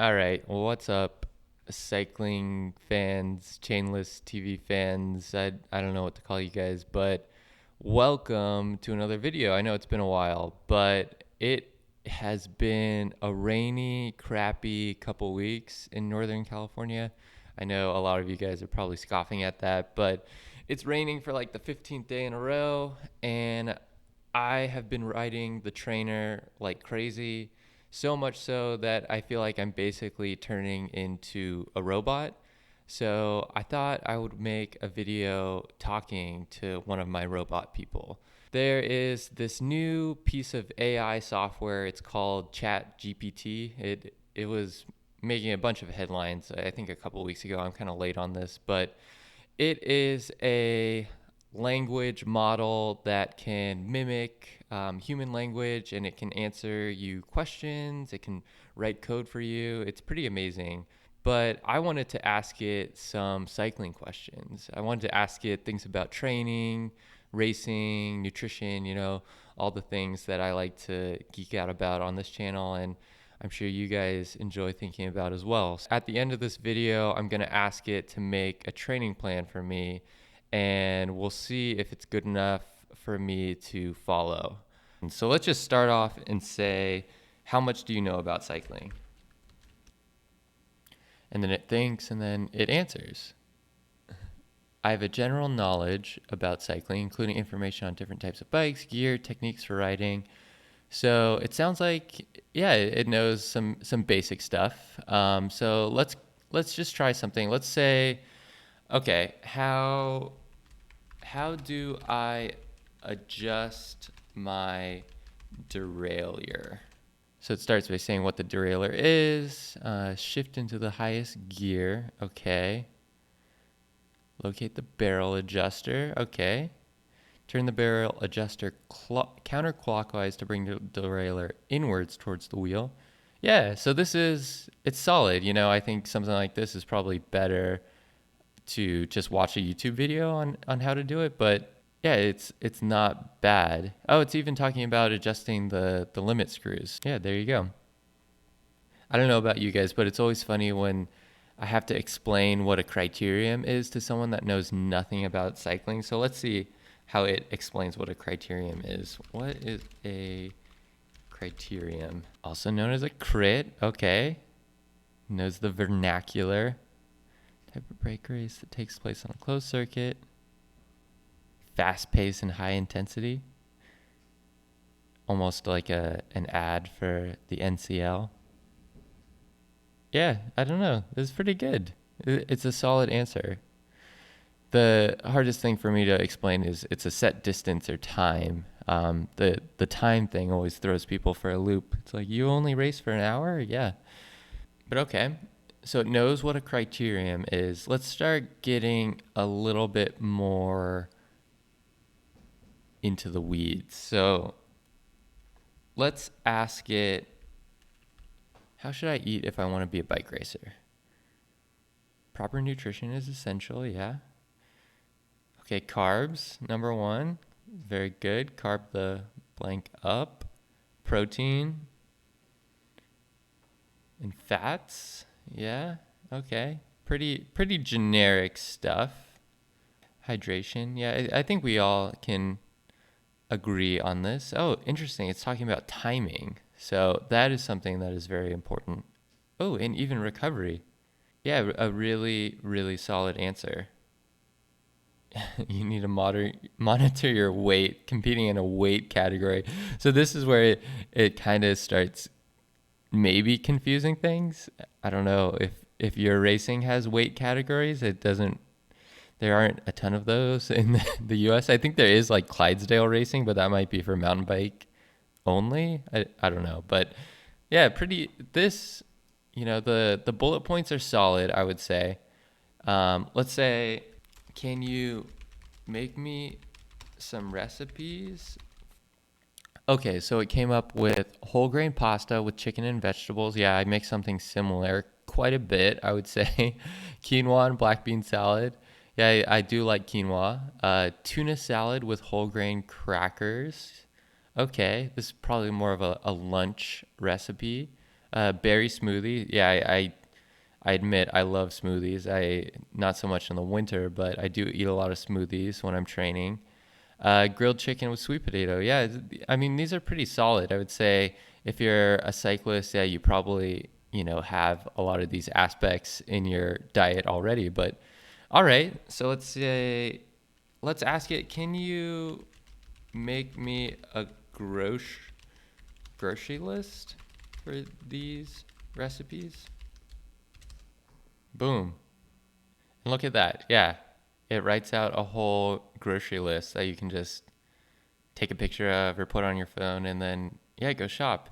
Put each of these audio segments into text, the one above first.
All right. Well, what's up, cycling fans, chainless TV fans? I don't know what to call you guys, but welcome to another video. I know it's been a while, but it has been a rainy, crappy couple weeks in Northern California. I know a lot of you guys are probably scoffing at that, but it's raining for like the 15th day in a row, and I have been riding the trainer like crazy, so much so that I feel like I'm basically turning into a robot. So I thought I would make a video talking to one of my robot people. There is this new piece of AI software. It's called ChatGPT. It was making a bunch of headlines, I think a couple of weeks ago. I'm kind of late on this, but it is a language model that can mimic human language, and it can answer you questions. It can write code for you. It's pretty amazing. But I wanted to ask it some cycling questions. I wanted to ask it things about training, racing, nutrition, all the things that I like to geek out about on this channel. And I'm sure you guys enjoy thinking about as well. So at the end of this video, I'm going to ask it to make a training plan for me, and we'll see if it's good enough for me to follow. And so let's just start off and say, how much do you know about cycling? And then it thinks and then it answers. I have a general knowledge about cycling, including information on different types of bikes, gear, techniques for riding. So it sounds like, yeah, it knows some basic stuff. So let's just try something. Let's say, okay, how do I adjust my derailleur? So it starts by saying what the derailleur is. Shift into the highest gear. Okay. Locate the barrel adjuster. Okay. Turn the barrel adjuster counterclockwise to bring the derailleur inwards towards the wheel. Yeah, so it's solid. I think something like this is probably better to just watch a YouTube video on how to do it. But yeah, it's not bad. Oh, it's even talking about adjusting the limit screws. Yeah, there you go. I don't know about you guys, but it's always funny when I have to explain what a criterium is to someone that knows nothing about cycling. So let's see how it explains what a criterium is. What is a criterium? Also known as a crit. Okay. Knows the vernacular. Type of brake race that takes place on a closed circuit. Fast pace and high intensity. Almost like an ad for the NCL. Yeah, I don't know. This is pretty good. It's a solid answer. The hardest thing for me to explain is it's a set distance or time. The time thing always throws people for a loop. It's like, you only race for an hour? Yeah. But okay. So it knows what a criterium is. Let's start getting a little bit more into the weeds. So let's ask it, how should I eat if I want to be a bike racer? Proper nutrition is essential, yeah. Okay, carbs, number one. Very good. Carb the blank up. Protein. And fats. Yeah, okay. Pretty generic stuff. Hydration. Yeah, I think we all can agree on this. Oh, interesting. It's talking about timing. So that is something that is very important. Oh, and even recovery. Yeah, a really, really solid answer. You need to monitor your weight, competing in a weight category. So this is where it kind of starts maybe confusing things. I don't know if your racing has weight categories. There aren't a ton of those in the US. I think there is like Clydesdale racing, but that might be for mountain bike only. I don't know. But yeah, the bullet points are solid, I would say. Let's say, can you make me some recipes? Okay, so it came up with whole grain pasta with chicken and vegetables. Yeah, I make something similar quite a bit, I would say. Quinoa and black bean salad. Yeah, I do like quinoa. Tuna salad with whole grain crackers. Okay, this is probably more of a lunch recipe. Berry smoothie. Yeah, I admit I love smoothies. I not so much in the winter, but I do eat a lot of smoothies when I'm training. Grilled chicken with sweet potato. Yeah, I mean these are pretty solid. I would say if you're a cyclist, yeah, you probably have a lot of these aspects in your diet already. But all right, so let's ask it. Can you make me a grocery list for these recipes? Boom. And look at that. Yeah. It writes out a whole grocery list that you can just take a picture of or put on your phone and then, yeah, go shop.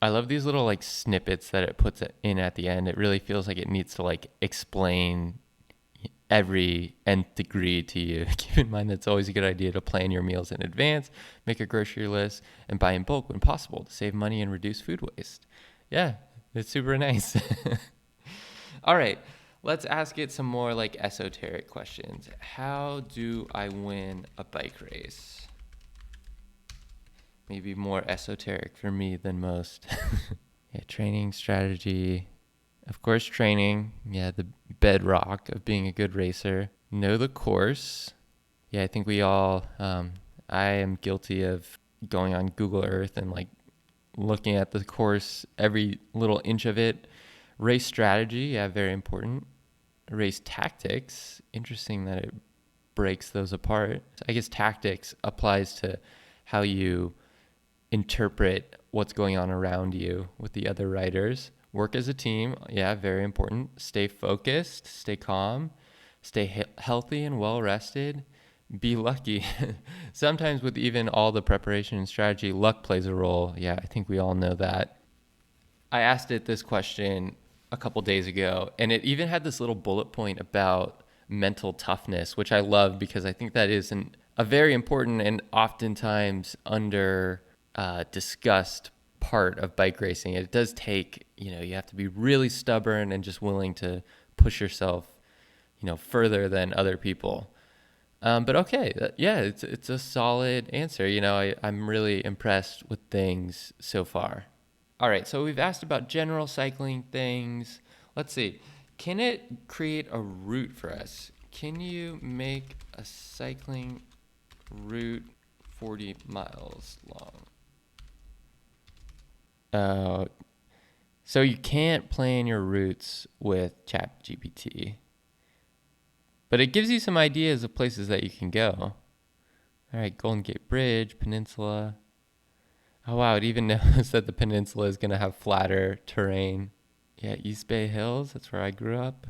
I love these little like snippets that it puts in at the end. It really feels like it needs to like explain every nth degree to you. Keep in mind that it's always a good idea to plan your meals in advance, make a grocery list, and buy in bulk when possible to save money and reduce food waste. Yeah, it's super nice. All right, let's ask it some more like esoteric questions. How do I win a bike race? Maybe more esoteric for me than most. Yeah, training strategy. Of course, training. Yeah, the bedrock of being a good racer. Know the course. Yeah, I think we all, I am guilty of going on Google Earth and like looking at the course, every little inch of it. Race strategy. Yeah, very important. Race tactics. Interesting that it breaks those apart. I guess tactics applies to how you interpret what's going on around you with the other riders. Work as a team. Yeah, very important. Stay focused, stay calm, stay healthy and well rested. Be lucky. Sometimes with even all the preparation and strategy, luck plays a role. Yeah, I think we all know that. I asked it this question a couple days ago, and it even had this little bullet point about mental toughness, which I love because I think that is a very important and oftentimes under discussed part of bike racing. It does take, you have to be really stubborn and just willing to push yourself, further than other people. But okay, yeah, it's a solid answer. I'm really impressed with things so far. All right, so we've asked about general cycling things. Let's see. Can it create a route for us? Can you make a cycling route 40 miles long? So you can't plan your routes with ChatGPT, but it gives you some ideas of places that you can go. All right, Golden Gate Bridge, Peninsula. Oh, wow, it even knows that the peninsula is going to have flatter terrain. Yeah, East Bay Hills, that's where I grew up.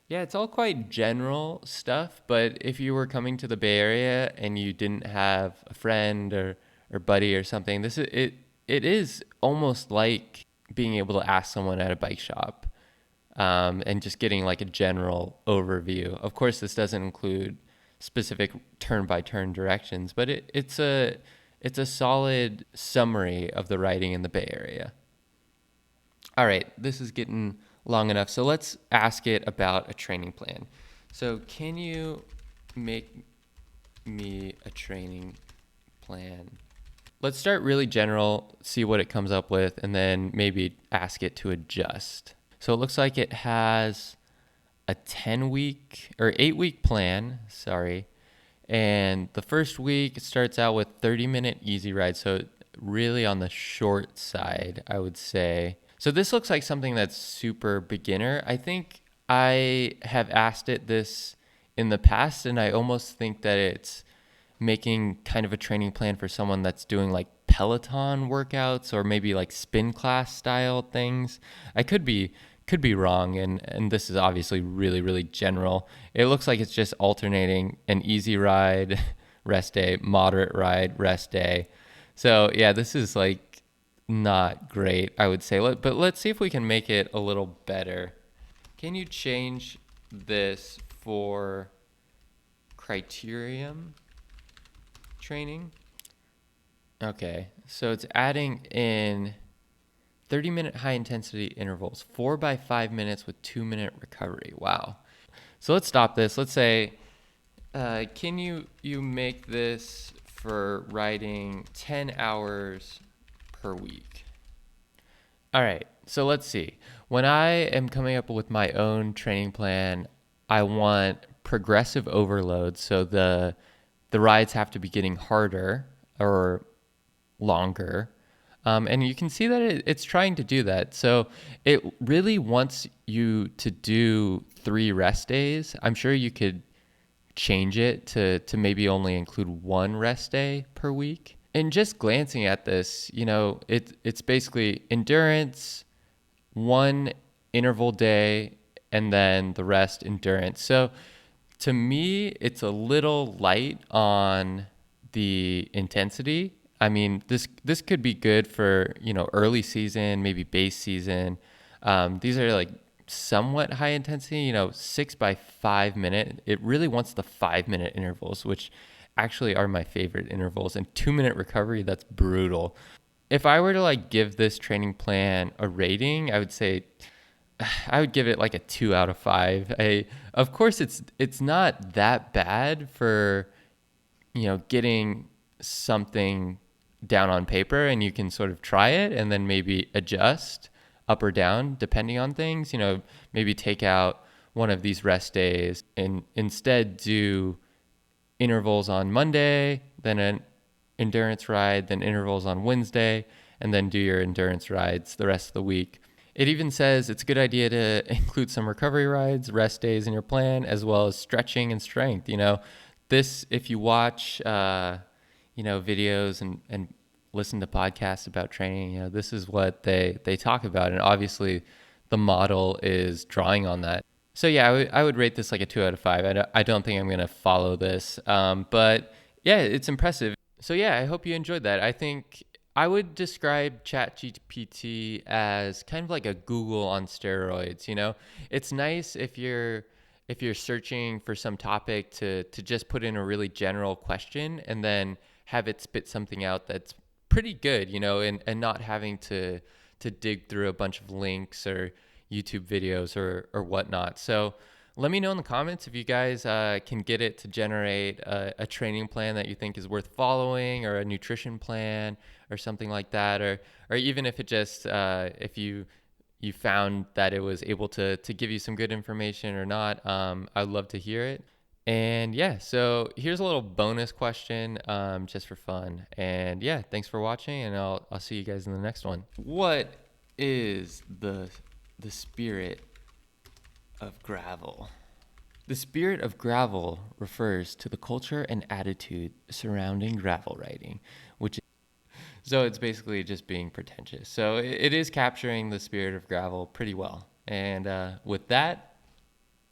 Yeah, it's all quite general stuff, but if you were coming to the Bay Area and you didn't have a friend or buddy or something, it is almost like being able to ask someone at a bike shop, and just getting like a general overview. Of course, this doesn't include specific turn-by-turn directions, but it's a solid summary of the riding in the Bay Area. All right, this is getting long enough. So let's ask it about a training plan. So can you make me a training plan? Let's start really general, see what it comes up with, and then maybe ask it to adjust. So it looks like it has a 10-week or 8-week plan, sorry. And the first week it starts out with 30-minute easy ride. So really on the short side, I would say. So this looks like something that's super beginner. I think I have asked it this in the past, and I almost think that it's making kind of a training plan for someone that's doing like Peloton workouts or maybe like spin class style things. I could be wrong, and this is obviously really, really general. It looks like it's just alternating an easy ride, rest day, moderate ride, rest day. So yeah, this is like not great, I would say. But let's see if we can make it a little better. Can you change this for criterium training? Okay, so it's adding in 30-minute high-intensity intervals, 4 by 5 minutes with 2-minute recovery. Wow. So let's stop this. Let's say, can you make this for riding 10 hours per week? All right. So let's see. When I am coming up with my own training plan, I want progressive overload. So the rides have to be getting harder or longer. And you can see that it's trying to do that. So it really wants you to do 3 rest days. I'm sure you could change it to maybe only include 1 rest day per week. And just glancing at this, it's basically endurance, 1 interval day, and then the rest endurance. So to me, it's a little light on the intensity. I mean, this could be good for early season, maybe base season. These are like somewhat high intensity. 6 by 5 minute. It really wants the 5 minute intervals, which actually are my favorite intervals. And 2 minute recovery, that's brutal. If I were to like give this training plan a rating, I would say I would give it like a 2 out of 5. Of course, it's not that bad for getting something down on paper, and you can sort of try it and then maybe adjust up or down depending on things. Maybe take out one of these rest days and instead do intervals on Monday, then an endurance ride, then intervals on Wednesday, and then do your endurance rides the rest of the week. It even says it's a good idea to include some recovery rides, rest days in your plan, as well as stretching and strength. This, if you watch, videos and listen to podcasts about training, this is what they talk about. And obviously the model is drawing on that. So yeah, I would rate this like a 2 out of 5. I don't think I'm going to follow this. But yeah, it's impressive. So yeah, I hope you enjoyed that. I think I would describe ChatGPT as kind of like a Google on steroids. It's nice if you're searching for some topic to just put in a really general question and then have it spit something out that's pretty good, and not having to dig through a bunch of links or YouTube videos or whatnot. So let me know in the comments if you guys can get it to generate a training plan that you think is worth following, or a nutrition plan or something like that, or even if it just if you found that it was able to give you some good information or not. I'd love to hear it. And yeah, so here's a little bonus question, just for fun. And yeah, thanks for watching, and I'll see you guys in the next one. What is the spirit of gravel? The spirit of gravel refers to the culture and attitude surrounding gravel riding, which so it's basically just being pretentious. So it is capturing the spirit of gravel pretty well. And with that,